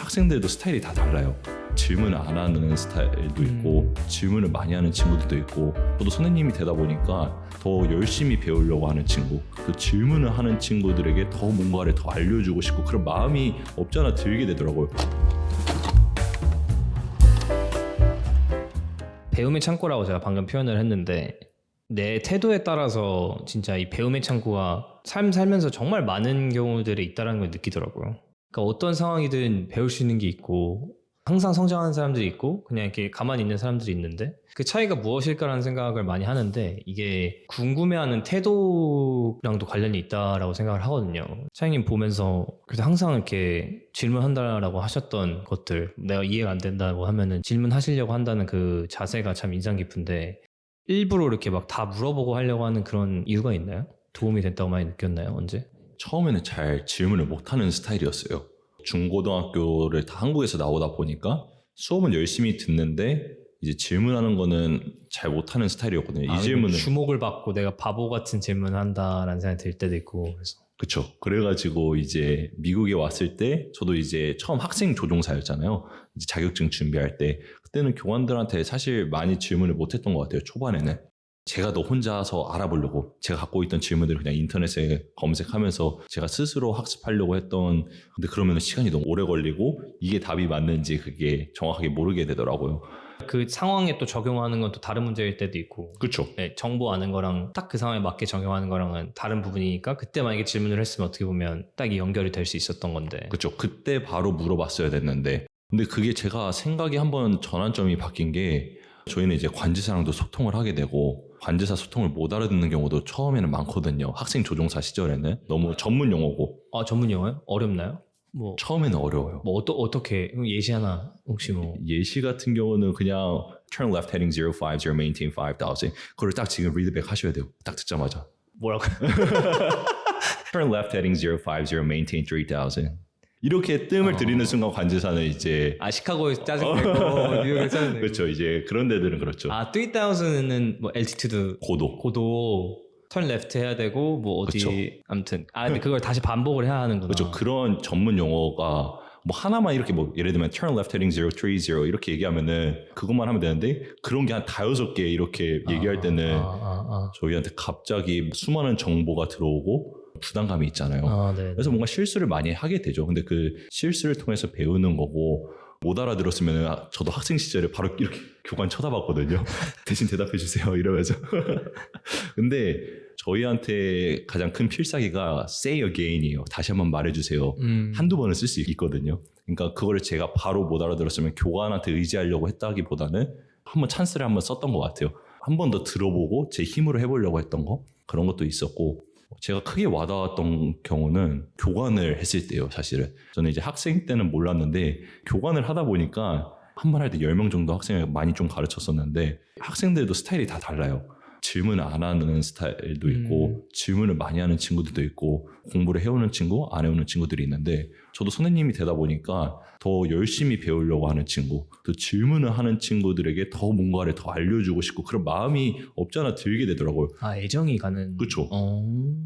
학생들도 스타일이 다 달라요. 질문을 안 하는 스타일도 있고 질문을 많이 하는 친구들도 있고, 저도 선생님이 되다 보니까 더 열심히 배우려고 하는 친구, 그 질문을 하는 친구들에게 더 뭔가를 더 알려주고 싶고 그런 마음이 없잖아 들게 되더라고요. 배움의 창고라고 제가 방금 표현을 했는데, 내 태도에 따라서 진짜 이 배움의 창고가 삶 살면서 정말 많은 경우들이 있다는 걸 느끼더라고요. 그러니까 어떤 상황이든 배울 수 있는 게 있고, 항상 성장하는 사람들이 있고, 그냥 이렇게 가만히 있는 사람들이 있는데, 그 차이가 무엇일까라는 생각을 많이 하는데, 이게 궁금해하는 태도랑도 관련이 있다라고 생각을 하거든요. 차장님 보면서 그래도 항상 이렇게 질문한다라고 하셨던 것들, 내가 이해가 안 된다고 하면은 질문하시려고 한다는 그 자세가 참 인상 깊은데, 일부러 이렇게 막 다 물어보고 하려고 하는 그런 이유가 있나요? 도움이 됐다고 많이 느꼈나요? 언제? 처음에는 잘 질문을 못하는 스타일이었어요. 중고등학교를 다 한국에서 나오다 보니까 수업은 열심히 듣는데 이제 질문하는 거는 잘 못하는 스타일이었거든요. 이 질문은 주목을 받고 내가 바보 같은 질문을 한다라는 생각이 들 때도 있고. 그래서 그쵸. 그래가지고 이제 미국에 왔을 때 저도 이제 처음 학생 조종사였잖아요. 이제 자격증 준비할 때 그때는 교관들한테 사실 많이 질문을 못했던 것 같아요. 초반에는 제가 더 혼자서 알아보려고 제가 갖고 있던 질문들을 그냥 인터넷에 검색하면서 제가 스스로 학습하려고 했던, 근데 그러면 시간이 너무 오래 걸리고 이게 답이 맞는지 그게 정확하게 모르게 되더라고요. 그 상황에 또 적용하는 건 또 다른 문제일 때도 있고. 그렇죠. 네, 정보 아는 거랑 딱 그 상황에 맞게 적용하는 거랑은 다른 부분이니까, 그때 만약에 질문을 했으면 어떻게 보면 딱 이 연결이 될 수 있었던 건데. 그렇죠. 그때 바로 물어봤어야 됐는데, 근데 그게 제가 생각이 한번 전환점이 바뀐 게, 저희는 이제 관제사랑도 소통을 하게 되고 관제사 소통을 못 알아듣는 경우도 처음에는 많거든요. 학생 조종사 시절에는 너무 전문 용어고. 아, 전문 용어요? 어렵나요? 뭐 처음에는 어려워요. 뭐 어떻게 예시 하나 혹시 뭐. 예시 같은 경우는 그냥 turn left heading 050 maintain 5000 그걸 딱 지금 리드백 하셔야 돼요. 딱 듣자마자 뭐라고? turn left heading 050 maintain 3000 이렇게 뜸을 들이는 순간 관제사는 이제 시카고에 짜증내고 뉴욕에 짜증내고. 그렇죠. 이제 그런 데들은 그렇죠. 3000은 뭐 altitude 고도 turn left 해야 되고 뭐 어디 그쵸. 아무튼 근데 그걸 다시 반복을 해야 하는구나. 그렇죠. 그런 전문 용어가 뭐 하나만 이렇게 뭐 예를 들면 turn left heading 030 이렇게 얘기하면은 그것만 하면 되는데 그런 게 한 5-6개 이렇게 얘기할 때는 저희한테 갑자기 수많은 정보가 들어오고 부담감이 있잖아요. 그래서 뭔가 실수를 많이 하게 되죠. 근데 그 실수를 통해서 배우는 거고, 못 알아들었으면 저도 학생 시절에 바로 이렇게 교관 쳐다봤거든요. 대신 대답해 주세요 이러면서. 근데 저희한테 가장 큰 필살기가 say again이에요. 다시 한번 말해주세요. 한두 번은 쓸 수 있거든요. 그러니까 그거를 제가 바로 못 알아들었으면 교관한테 의지하려고 했다기보다는 한번 찬스를 한번 썼던 것 같아요. 한 번 더 들어보고 제 힘으로 해보려고 했던 거, 그런 것도 있었고, 제가 크게 와닿았던 경우는 교관을 했을 때요. 사실은 저는 이제 학생 때는 몰랐는데 교관을 하다 보니까 한 번 할 때 10명 정도 학생을 많이 좀 가르쳤었는데, 학생들도 스타일이 다 달라요. 질문을 안 하는 스타일도 있고 질문을 많이 하는 친구들도 있고, 공부를 해오는 친구, 안 해오는 친구들이 있는데, 저도 선생님이 되다 보니까 더 열심히 배우려고 하는 친구, 또 질문을 하는 친구들에게 더 뭔가를 더 알려주고 싶고 그런 마음이 없잖아 들게 되더라고요. 애정이 가는. 그렇죠.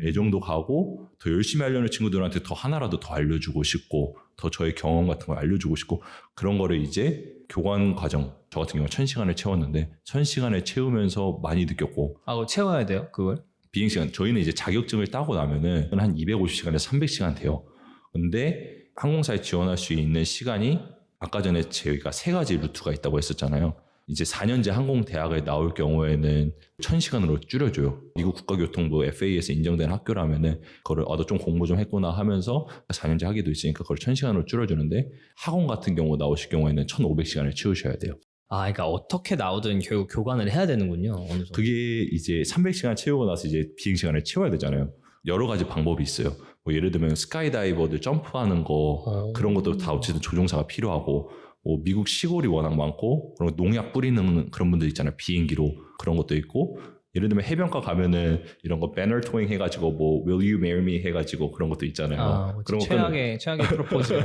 애정도 가고 더 열심히 하려는 친구들한테 더 하나라도 더 알려주고 싶고, 더 저의 경험 같은 걸 알려주고 싶고, 그런 거를 이제 교관 과정, 저 같은 경우 1000시간을 채웠는데 1000시간을 채우면서 많이 느꼈고. 그거 채워야 돼요? 그걸? 비행시간, 저희는 이제 자격증을 따고 나면은 한 250시간에서 300시간 돼요. 근데 항공사에 지원할 수 있는 시간이, 아까 전에 저희가 3가지 루트가 있다고 했었잖아요. 이제 4년제 항공대학을 나올 경우에는 1000시간으로 줄여줘요. 미국 국가교통부 FAA에서 인정된 학교라면은 그거를 너 좀 공부 좀 했구나 하면서 4년제 학위도 있으니까 그걸 1000시간으로 줄여주는데, 학원 같은 경우 나오실 경우에는 1500시간을 채우셔야 돼요. 그러니까 어떻게 나오든 결국 교관을 해야 되는군요. 어느 정도. 그게 이제 300시간 채우고 나서 이제 비행시간을 채워야 되잖아요. 여러 가지 방법이 있어요. 뭐 예를 들면 스카이다이버들 점프하는 거, 그런 것도 다 어쨌든 조종사가 필요하고, 뭐 미국 시골이 워낙 많고 그런 농약 뿌리는 그런 분들 있잖아요. 비행기로. 그런 것도 있고, 예를 들면 해변가 가면은 이런 거 배너 토잉 해가지고 뭐 Will you marry me 해가지고 그런 것도 있잖아요. 그런 최악의 프로포즈.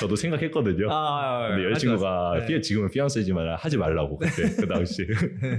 저도 생각했거든요. 근데 여자친구가 지금은 피앙세지만 하지 말라고 그때 그 당시.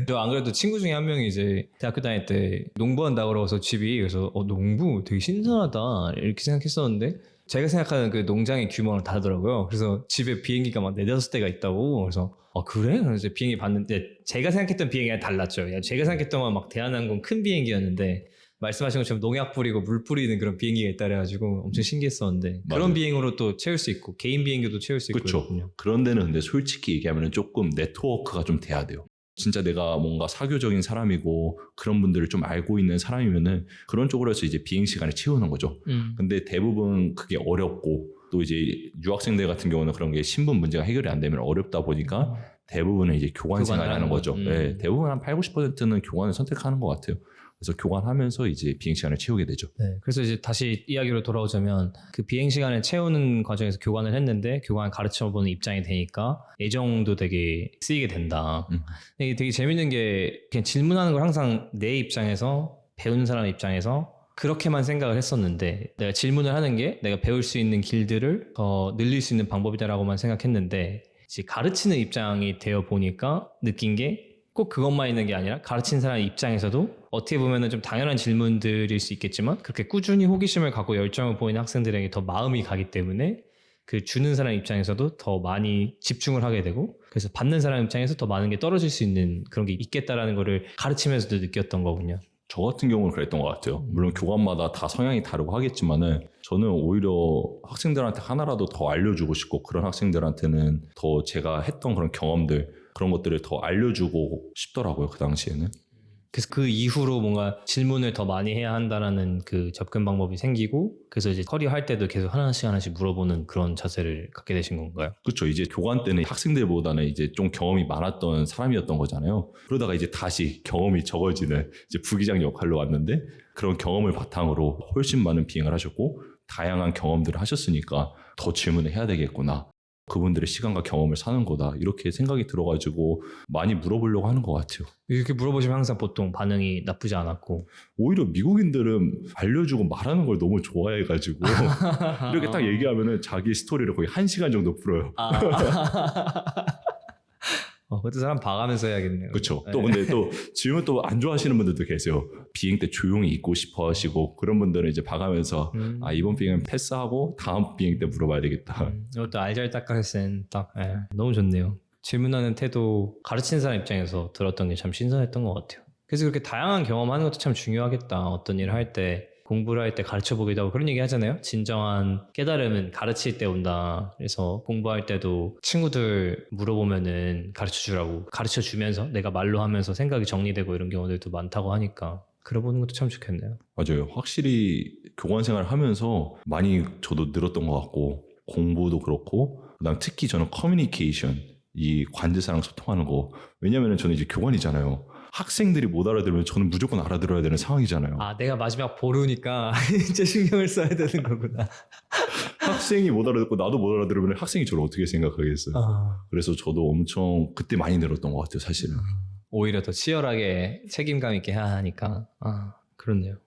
저 안 그래도 친구 중에 한 명이 이제 대학교 다닐 때 농구한다고 그러서 집이, 그래서 농구 되게 신선하다 이렇게 생각했었는데, 제가 생각하는 그 농장의 규모랑 다르더라고요. 그래서 집에 비행기가 막 4-5대가 있다고. 그래서 그래? 그래서 이제 비행기 봤는데 제가 생각했던 비행기랑 달랐죠. 제가 생각했던 건 막 대한항공 큰 비행기였는데 말씀하신 것처럼 농약 뿌리고 물 뿌리는 그런 비행기가 있다 그래가지고 엄청 신기했었는데 맞아요. 그런 비행으로 또 채울 수 있고 개인 비행기도 채울 수 그렇죠. 있거든요. 그런 데는 근데 솔직히 얘기하면 조금 네트워크가 좀 돼야 돼요. 진짜 내가 뭔가 사교적인 사람이고 그런 분들을 좀 알고 있는 사람이면은 그런 쪽으로 해서 이제 비행 시간을 채우는 거죠. 근데 대부분 그게 어렵고 또 이제 유학생들 같은 경우는 그런 게 신분 문제가 해결이 안 되면 어렵다 보니까 대부분은 이제 교관 생활을 하는 거죠. 네, 대부분 한 80-90%는 교관을 선택하는 것 같아요. 그래서 교관하면서 이제 비행 시간을 채우게 되죠. 네, 그래서 이제 다시 이야기로 돌아오자면 그 비행 시간을 채우는 과정에서 교관을 했는데 교관을 가르쳐보는 입장이 되니까 애정도 되게 쓰이게 된다. 이게 되게 재밌는 게 그냥 질문하는 걸 항상 내 입장에서 배우는 사람 입장에서 그렇게만 생각을 했었는데 내가 질문을 하는 게 내가 배울 수 있는 길들을 더 늘릴 수 있는 방법이다라고만 생각했는데 이제 가르치는 입장이 되어 보니까 느낀 게 꼭 그것만 있는 게 아니라 가르치는 사람 입장에서도 어떻게 보면 좀 당연한 질문들일 수 있겠지만 그렇게 꾸준히 호기심을 갖고 열정을 보이는 학생들에게 더 마음이 가기 때문에 그 주는 사람 입장에서도 더 많이 집중을 하게 되고 그래서 받는 사람 입장에서 더 많은 게 떨어질 수 있는 그런 게 있겠다라는 거를 가르치면서도 느꼈던 거군요. 저 같은 경우는 그랬던 것 같아요. 물론 교관마다 다 성향이 다르고 하겠지만은 저는 오히려 학생들한테 하나라도 더 알려주고 싶고 그런 학생들한테는 더 제가 했던 그런 경험들 그런 것들을 더 알려주고 싶더라고요. 그 당시에는. 그래서 그 이후로 뭔가 질문을 더 많이 해야 한다라는 그 접근 방법이 생기고 그래서 이제 커리어 할 때도 계속 하나씩 물어보는 그런 자세를 갖게 되신 건가요? 그렇죠. 이제 교관 때는 학생들보다는 이제 좀 경험이 많았던 사람이었던 거잖아요. 그러다가 이제 다시 경험이 적어지는 이제 부기장 역할로 왔는데 그런 경험을 바탕으로 훨씬 많은 비행을 하셨고 다양한 경험들을 하셨으니까 더 질문을 해야 되겠구나. 그분들의 시간과 경험을 사는 거다. 이렇게 생각이 들어가지고 많이 물어보려고 하는 것 같아요. 이렇게 물어보시면 항상 보통 반응이 나쁘지 않았고 오히려 미국인들은 알려주고 말하는 걸 너무 좋아해가지고 이렇게 딱 얘기하면은 자기 스토리를 거의 1시간 정도 풀어요. 그것도 사람 봐가면서 해야겠네요. 그렇죠. 또 근데 또 질문 또 안 좋아하시는 분들도 계세요. 비행 때 조용히 있고 싶어 하시고 그런 분들은 이제 봐가면서 이번 비행은 패스하고 다음 비행 때 물어봐야 되겠다. 이것도 알잘딱할센 딱 너무 좋네요. 질문하는 태도 가르치는 사람 입장에서 들었던 게 참 신선했던 것 같아요. 그래서 그렇게 다양한 경험하는 것도 참 중요하겠다. 어떤 일을 할 때 공부를 할 때 가르쳐 보기도 하고 그런 얘기 하잖아요. 진정한 깨달음은 가르칠 때 온다. 그래서 공부할 때도 친구들 물어보면은 가르쳐 주라고 가르쳐 주면서 내가 말로 하면서 생각이 정리되고 이런 경우들도 많다고 하니까 그려보는 것도 참 좋겠네요. 맞아요. 확실히 교관 생활을 하면서 많이 저도 늘었던 것 같고 공부도 그렇고 그다음 특히 저는 커뮤니케이션 이 관제사랑 소통하는 거 왜냐면은 저는 이제 교관이잖아요. 학생들이 못 알아들으면 저는 무조건 알아들어야 되는 상황이잖아요. 내가 마지막 보루니까 진짜 신경을 써야 되는 거구나. 학생이 못 알아듣고 나도 못 알아들으면 학생이 저를 어떻게 생각하겠어요. 그래서 저도 엄청 그때 많이 늘었던 것 같아요. 사실은. 오히려 더 치열하게 책임감 있게 해야 하니까. 그렇네요.